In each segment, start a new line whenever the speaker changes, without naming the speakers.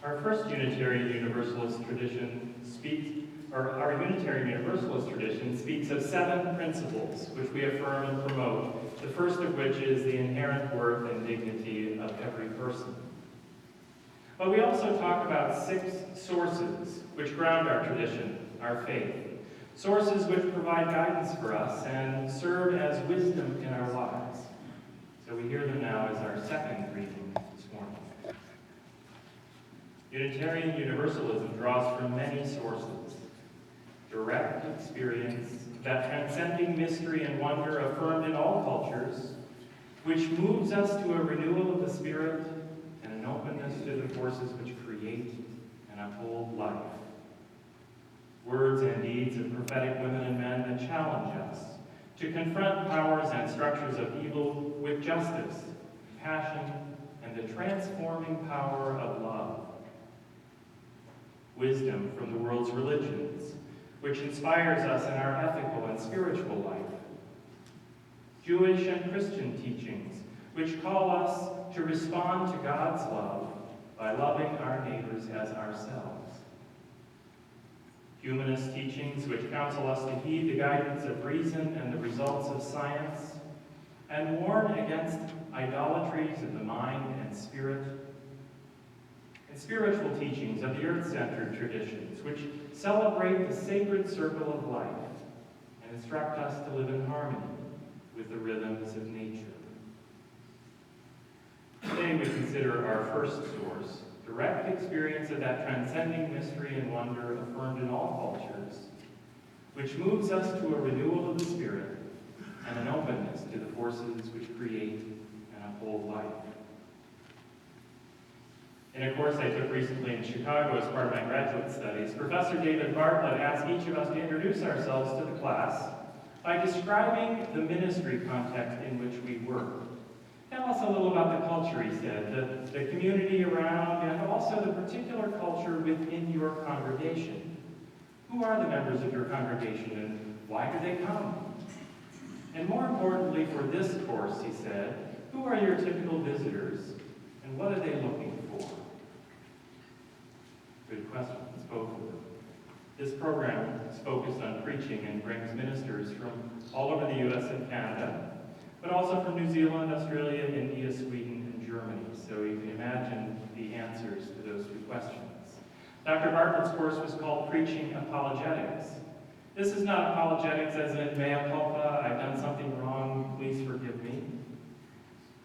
Our first Unitarian Universalist tradition our Unitarian Universalist tradition speaks of 7 principles which we affirm and promote, the first of which is the inherent worth and dignity of every person. But we also talk about 6 sources which ground our tradition, our faith, sources which provide guidance for us and serve as wisdom in our lives. So we hear them now as our second reading this morning. Unitarian Universalism draws from many sources. Direct experience, that transcending mystery and wonder affirmed in all cultures, which moves us to a renewal of the spirit and an openness to the forces which create and uphold life. Words and deeds of prophetic women and men that challenge us to confront powers and structures of evil with justice, compassion, and the transforming power of love. Wisdom from the world's religions, which inspires us in our ethical and spiritual life. Jewish and Christian teachings, which call us to respond to God's love by loving our neighbors as ourselves. Humanist teachings, which counsel us to heed the guidance of reason and the results of science, and warn against idolatries of the mind and spirit. And spiritual teachings of the earth-centered traditions, which celebrate the sacred circle of life and instruct us to live in harmony with the rhythms of nature. Today we consider our first source, direct experience of that transcending mystery and wonder affirmed in all cultures, which moves us to a renewal of the spirit and an openness to the forces which create and uphold life. In a course I took recently in Chicago as part of my graduate studies, Professor David Bartlett asked each of us to introduce ourselves to the class by describing the ministry context in which we work. Tell us a little about the culture, he said, the community around, and also the particular culture within your congregation. Who are the members of your congregation, and why do they come? And more importantly for this course, he said, who are your typical visitors, and what are they looking for? Good questions, both of them. This program is focused on preaching and brings ministers from all over the U.S. and Canada, but also from New Zealand, Australia, India, Sweden, and Germany. So you can imagine the answers to those 2 questions. Dr. Bartlett's course was called Preaching Apologetics. This is not apologetics as in mea culpa, I've done something wrong, please forgive me.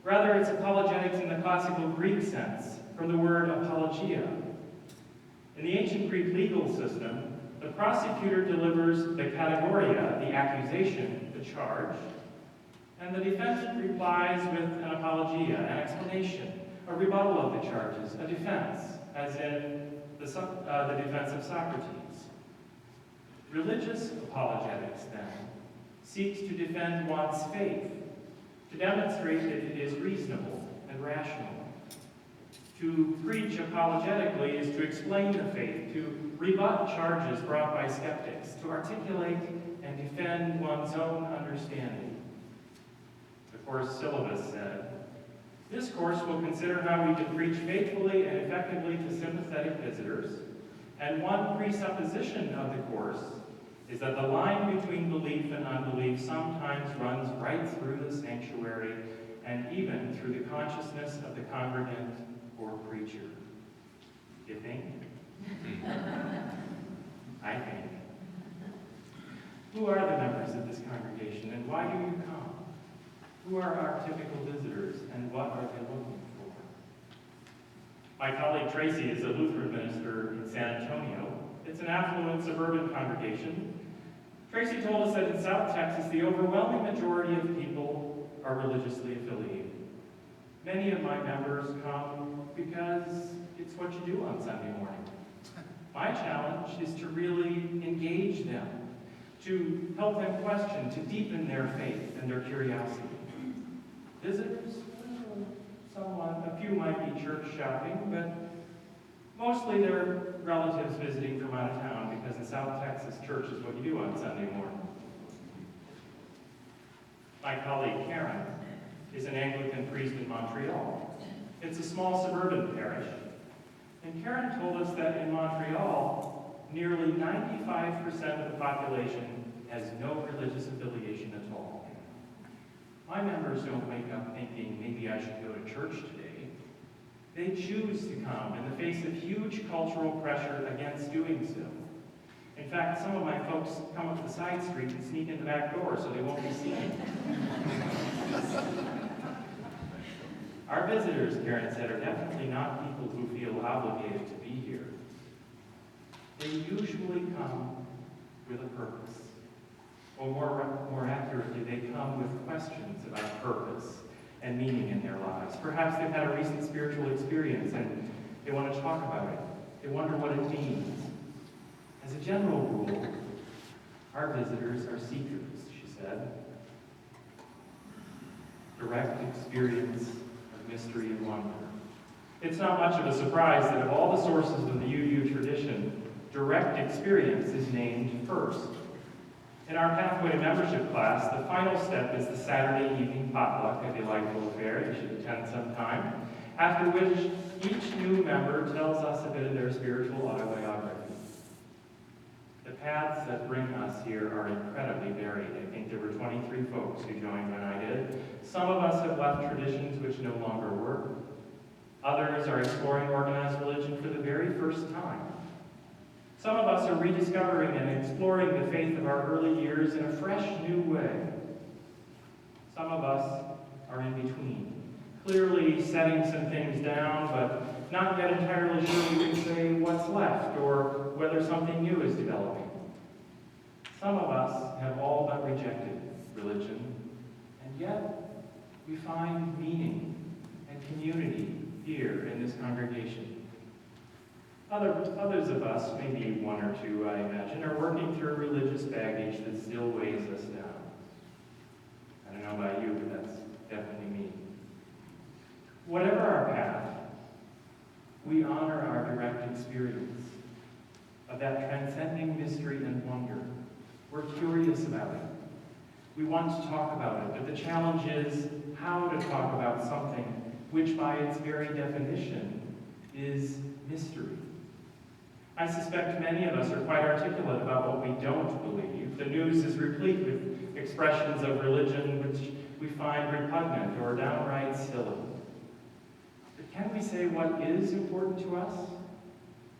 Rather, it's apologetics in the classical Greek sense, from the word apologia. In the ancient Greek legal system, the prosecutor delivers the categoria, the accusation, the charge, and the defendant replies with an apologia, an explanation, a rebuttal of the charges, a defense, as in the defense of Socrates. Religious apologetics, then, seeks to defend one's faith, to demonstrate that it is reasonable and rational. To preach apologetically is to explain the faith, to rebut charges brought by skeptics, to articulate and defend one's own understanding. The course syllabus said, this course will consider how we can preach faithfully and effectively to sympathetic visitors, and one presupposition of the course is that the line between belief and unbelief sometimes runs right through the sanctuary and even through the consciousness of the congregant or preacher. You think? I think. Who are the members of this congregation, and why do you come? Who are our typical visitors, and what are they looking for? My colleague Tracy is a Lutheran minister in San Antonio. It's an affluent suburban congregation. Tracy told us that in South Texas, the overwhelming majority of people are religiously affiliated. Many of my members come because it's what you do on Sunday morning. My challenge is to really engage them, to help them question, to deepen their faith and their curiosity. Visitors? A few might be church shopping, but mostly they're relatives visiting from out of town because in South Texas, church is what you do on Sunday morning. My colleague Karen is an Anglican priest in Montreal. It's a small suburban parish. And Karen told us that in Montreal, nearly 95% of the population has no religious affiliation at all. My members don't wake up thinking, maybe I should go to church today. They choose to come in the face of huge cultural pressure against doing so. In fact, some of my folks come up the side street and sneak in the back door so they won't be seen. Our visitors, Karen said, are definitely not people who feel obligated to be here. They usually come with a purpose. Or more accurately, they come with questions about purpose and meaning in their lives. Perhaps they've had a recent spiritual experience and they want to talk about it. They wonder what it means. As a general rule, our visitors are seekers, she said. Direct experience of mystery and wonder. It's not much of a surprise that of all the sources of the UU tradition, direct experience is named first. In our Pathway to Membership class, the final step is the Saturday evening potluck, a delightful affair you should attend sometime, after which each new member tells us a bit of their spiritual autobiography. The paths that bring us here are incredibly varied. I think there were 23 folks who joined when I did. Some of us have left traditions which no longer work. Others are exploring organized religion for the very first time. Some of us are rediscovering and exploring the faith of our early years in a fresh new way. Some of us are in between, clearly setting some things down, but not yet entirely sure we can say what's left or whether something new is developing. Some of us have all but rejected religion, and yet we find meaning and community here in this congregation. Others of us, maybe one or two, I imagine, are working through religious baggage that still weighs us down. I don't know about you, but that's definitely me. Whatever our path, we honor our direct experience of that transcending mystery and wonder. We're curious about it. We want to talk about it, but the challenge is how to talk about something which by its very definition is mystery. I suspect many of us are quite articulate about what we don't believe. The news is replete with expressions of religion which we find repugnant or downright silly. But can we say what is important to us?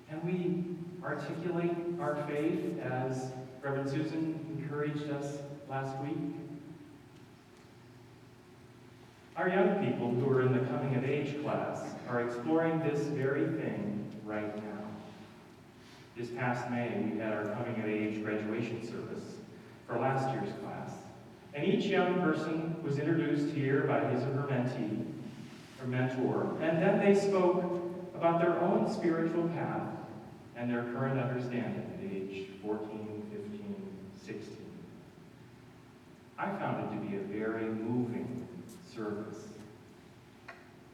Can we articulate our faith as Reverend Susan encouraged us last week? Our young people who are in the coming of age class are exploring this very thing right now. This past May, we had our coming of age graduation service for last year's class. And each young person was introduced here by his or her mentee, or mentor, and then they spoke about their own spiritual path and their current understanding at age 14, 15, 16. I found it to be a very moving service.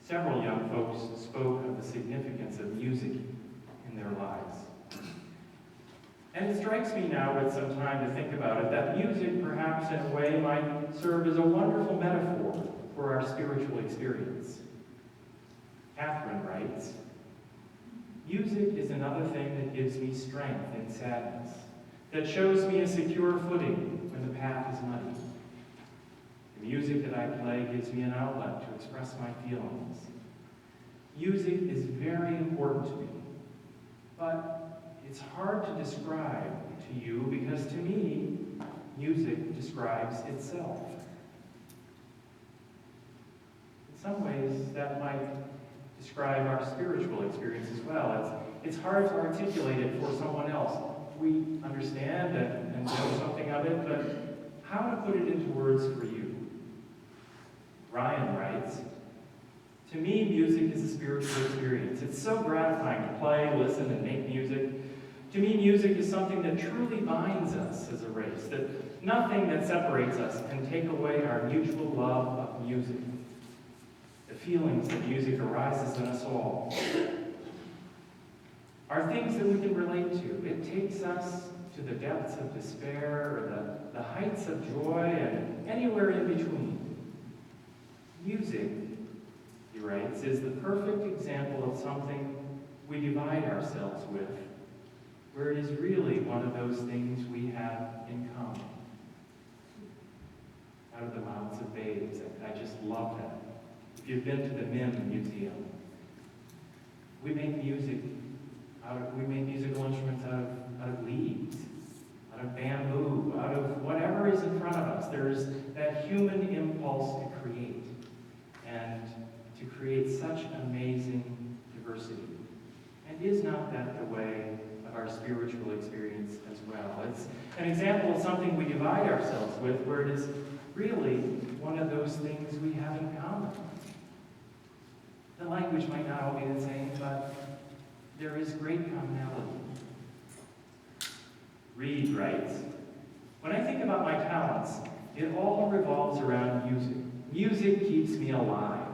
Several young folks spoke of the significance of music in their lives. And it strikes me now, with some time to think about it, that music perhaps in a way might serve as a wonderful metaphor for our spiritual experience. Catherine writes, "Music is another thing that gives me strength in sadness, that shows me a secure footing when the path is muddy. The music that I play gives me an outlet to express my feelings. Music is very important to me, but it's hard to describe to you because to me, music describes itself." In some ways, that might describe our spiritual experience as well. It's hard to articulate it for someone else. We understand and know something of it, but how to put it into words for you? Ryan writes, "To me, music is a spiritual experience. It's so gratifying to play, listen, and make music. To me, music is something that truly binds us as a race, that nothing that separates us can take away our mutual love of music. The feelings that music arises in us all are things that we can relate to. It takes us to the depths of despair or the heights of joy and anywhere in between. Music," he writes, "is the perfect example of something we divide ourselves with, where it is really one of those things we have in common. Out of the mouths of babes. I just love that. If you've been to the MIM Museum, we make musical instruments out of leaves, out of bamboo, out of whatever is in front of us. There's that human impulse to create, and to create such amazing diversity. And is not that the way of our spiritual experience as well? It's an example of something we divide ourselves with, where it is really one of those things we have in common. The language might not all be the same, but there is great commonality. Reed writes, "When I think about my talents, it all revolves around music. Music keeps me alive.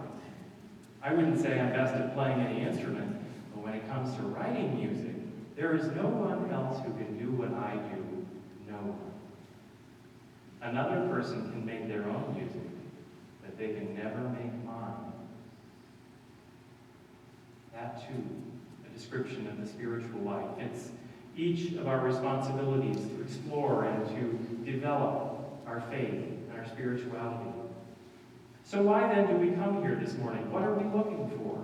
I wouldn't say I'm best at playing any instrument, but when it comes to writing music, there is no one else who can do what I do, no one. Another person can make their own music, but they can never make mine." That too, a description of the spiritual life. It's each of our responsibilities to explore and to develop our faith and our spirituality. So why then do we come here this morning? What are we looking for?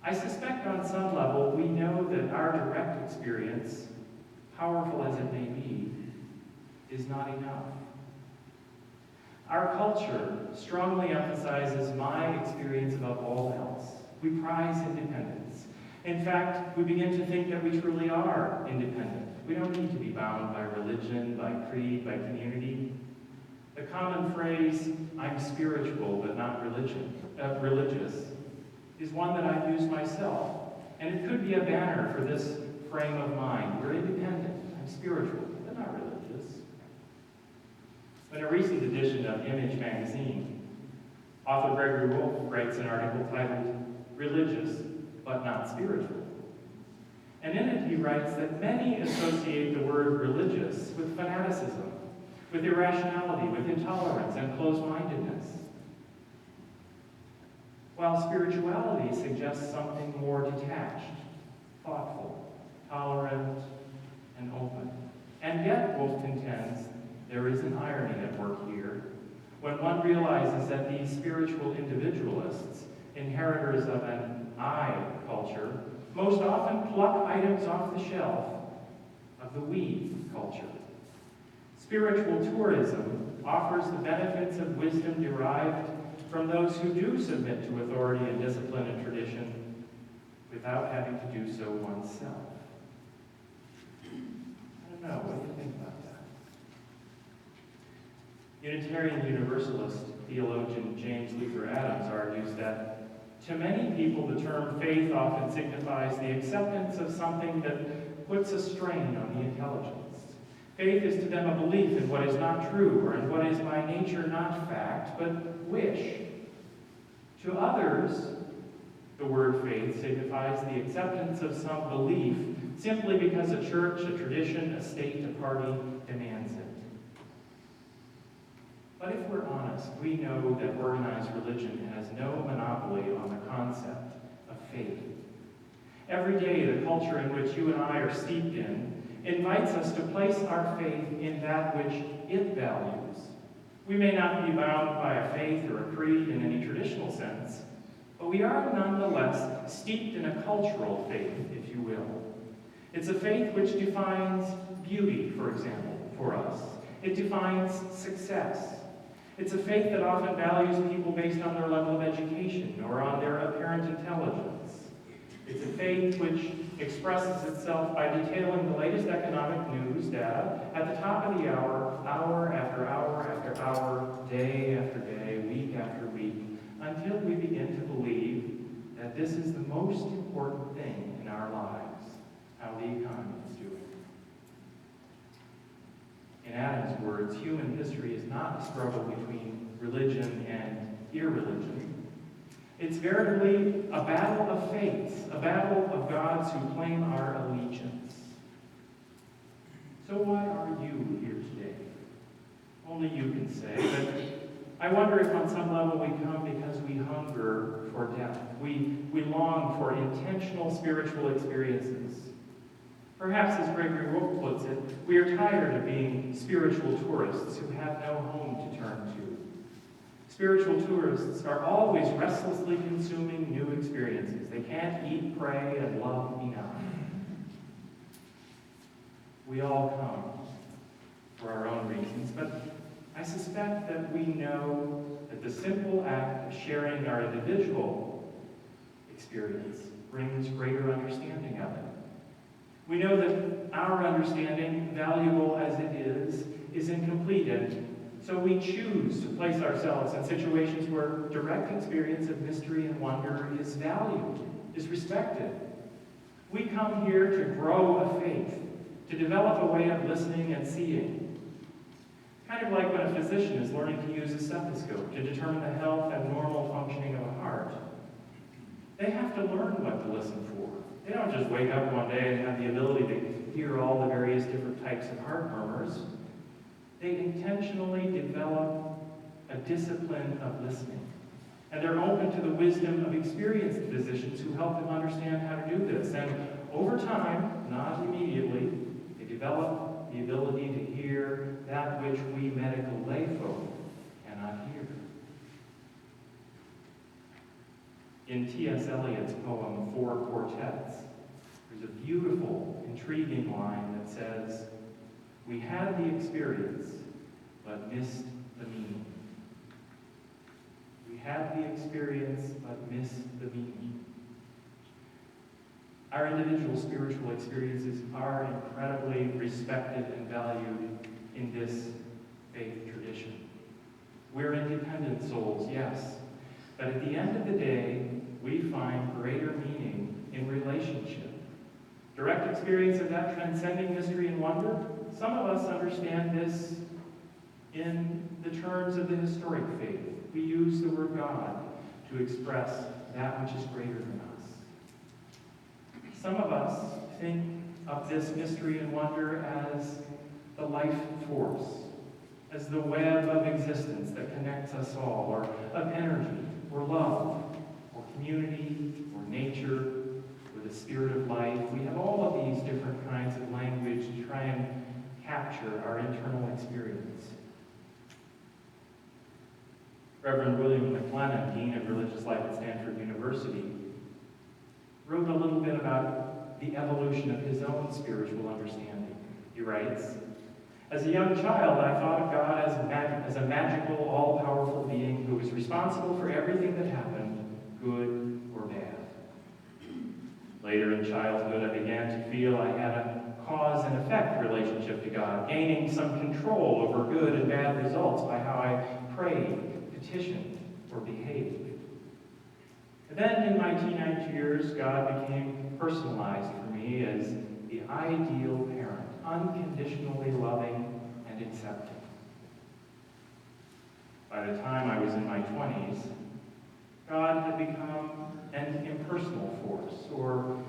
I suspect on some level we know that our direct experience, powerful as it may be, is not enough. Our culture strongly emphasizes my experience above all else. We prize independence. In fact, we begin to think that we truly are independent. We don't need to be bound by religion, by creed, by community. The common phrase, "I'm spiritual but not religious," is one that I've used myself. And it could be a banner for this frame of mind. We're independent. I'm spiritual, but not religious. In a recent edition of Image magazine, author Gregory Wolfe writes an article titled, "Religious but not Spiritual." And in it he writes that many associate the word religious with fanaticism, with irrationality, with intolerance and closed-mindedness, while spirituality suggests something more detached, thoughtful, tolerant, and open. And yet, Wolfe contends, there is an irony at work here when one realizes that these spiritual individualists, inheritors of an I culture, most often pluck items off the shelf of the we culture. Spiritual tourism offers the benefits of wisdom derived from those who do submit to authority and discipline and tradition without having to do so oneself. I don't know, what do you think about that? Unitarian Universalist theologian James Luther Adams argues that to many people the term faith often signifies the acceptance of something that puts a strain on the intelligence. Faith is to them a belief in what is not true or in what is by nature not fact, but wish. To others, the word faith signifies the acceptance of some belief simply because a church, a tradition, a state, a party demands it. But if we're honest, we know that organized religion has no monopoly on the concept of faith. Every day, the culture in which you and I are steeped in invites us to place our faith in that which it values. We may not be bound by a faith or a creed in any traditional sense, but we are nonetheless steeped in a cultural faith, if you will. It's a faith which defines beauty, for example, for us. It defines success. It's a faith that often values people based on their level of education or on their apparent intelligence. It's a faith which expresses itself by detailing the latest economic news data at the top of the hour, hour after hour after hour, day after day, week after week, until we begin to believe that this is the most important thing in our lives, how the economy is doing. In Adam's words, human history is not a struggle between religion and irreligion. It's veritably a battle of faiths, a battle of gods who claim our allegiance. So why are you here today? Only you can say, but I wonder if on some level we come because we hunger for depth. We long for intentional spiritual experiences. Perhaps, as Gregory Wolfe puts it, we are tired of being spiritual tourists who have no home to turn to. Spiritual tourists are always restlessly consuming new experiences. They can't eat, pray, and love enough. We all come for our own reasons, but I suspect that we know that the simple act of sharing our individual experience brings greater understanding of it. We know that our understanding, valuable as it is incomplete, and so we choose to place ourselves in situations where direct experience of mystery and wonder is valued, is respected. We come here to grow a faith, to develop a way of listening and seeing. Kind of like when a physician is learning to use a stethoscope to determine the health and normal functioning of a heart. They have to learn what to listen for. They don't just wake up one day and have the ability to hear all the various different types of heart murmurs. They intentionally develop a discipline of listening. And they're open to the wisdom of experienced physicians who help them understand how to do this. And over time, not immediately, they develop the ability to hear that which we medical layfolk cannot hear. In T.S. Eliot's poem, Four Quartets, there's a beautiful, intriguing line that says, "We had the experience, but missed the meaning." We had the experience, but missed the meaning. Our individual spiritual experiences are incredibly respected and valued in this faith tradition. We're independent souls, yes, but at the end of the day, we find greater meaning in relationship. Direct experience of that transcending mystery and wonder, some of us understand this in the terms of the historic faith. We use the word God to express that which is greater than us. Some of us think of this mystery and wonder as the life force, as the web of existence that connects us all, or of energy, or love, or community, or nature, or the spirit of life. We have all of these different kinds of language to try and capture our internal experience. Reverend William McLennan, Dean of Religious Life at Stanford University, wrote a little bit about the evolution of his own spiritual understanding. He writes, "As a young child, I thought of God as a magical, all-powerful being who was responsible for everything that happened, good or bad. Later in childhood, I began to feel I had a cause and effect relationship to God, gaining some control over good and bad results by how I prayed, petitioned, or behaved. And then in my teenage years, God became personalized for me as the ideal parent, unconditionally loving and accepting. By the time I was in my 20s, God had become an impersonal force or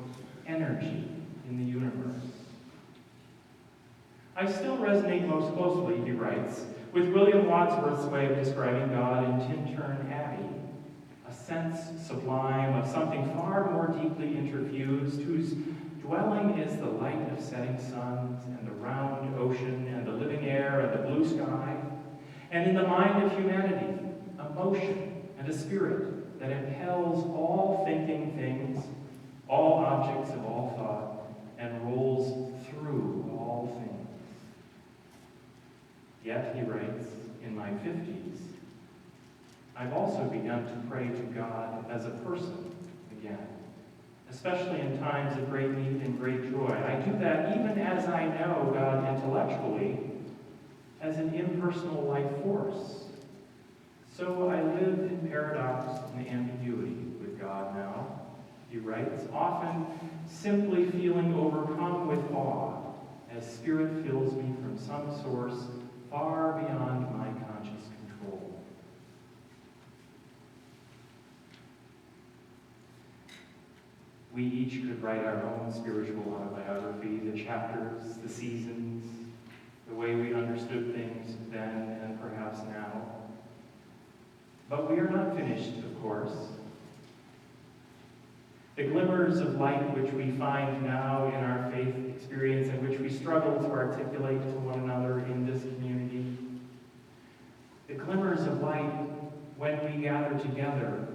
energy in the universe. I still resonate most closely," he writes, "with William Wordsworth's way of describing God in Tintern Abbey, a sense sublime of something far more deeply interfused, whose dwelling is the light of setting suns and the round ocean and the living air and the blue sky, and in the mind of humanity, a motion and a spirit that impels all thinking things, all objects of all thought, and rolls through all things. Yet," he writes, "in my 50s, I've also begun to pray to God as a person again, especially in times of great need and great joy. I do that even as I know God intellectually as an impersonal life force. So I live in paradox and ambiguity with God now," he writes, "often simply feeling overcome with awe as Spirit fills me from some source far beyond my conscious control." We each could write our own spiritual autobiography, the chapters, the seasons, the way we understood things then and perhaps now. The glimmers of light which we find now in our faith experience and which we struggle to articulate to one another in this community. The glimmers of light when we gather together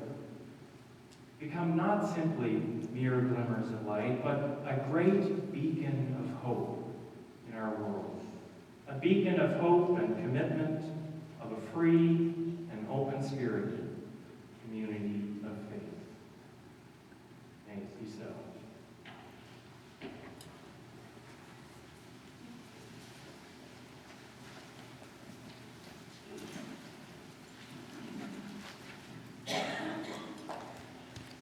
become not simply mere glimmers of light, but a great beacon of hope in our world. A beacon of hope and commitment of a free and open-spirited community